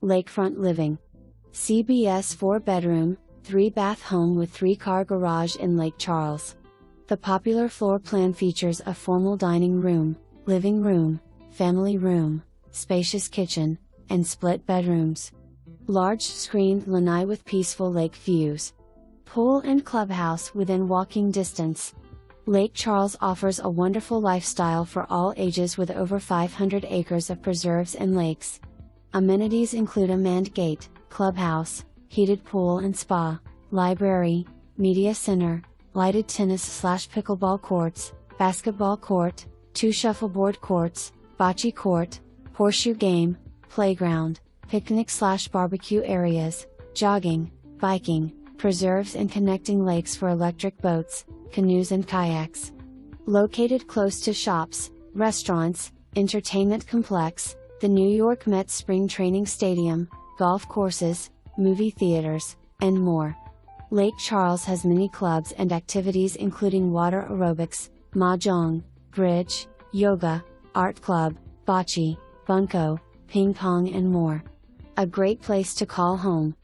Lakefront living. CBS 4-bedroom, 3-bath home with 3-car garage in Lake Charles. The popular floor plan features a formal dining room, living room, family room, spacious kitchen, and split bedrooms. Large screened lanai with peaceful lake views. Pool and clubhouse within walking distance. Lake Charles offers a wonderful lifestyle for all ages with over 500 acres of preserves and lakes. Amenities include a manned gate, clubhouse, heated pool and spa, library, media center, lighted tennis/pickleball courts, basketball court, 2 shuffleboard courts, bocce court, horseshoe game, playground, picnic/barbecue areas, jogging, biking, preserves and connecting lakes for electric boats, canoes and kayaks. Located close to shops, restaurants, entertainment complex, the New York Mets spring training stadium, golf courses, movie theaters, and more. Lake Charles has many clubs and activities including water aerobics, Mah Jong, bridge, yoga, art club, bocce, bunco, ping pong and more. A great place to call home.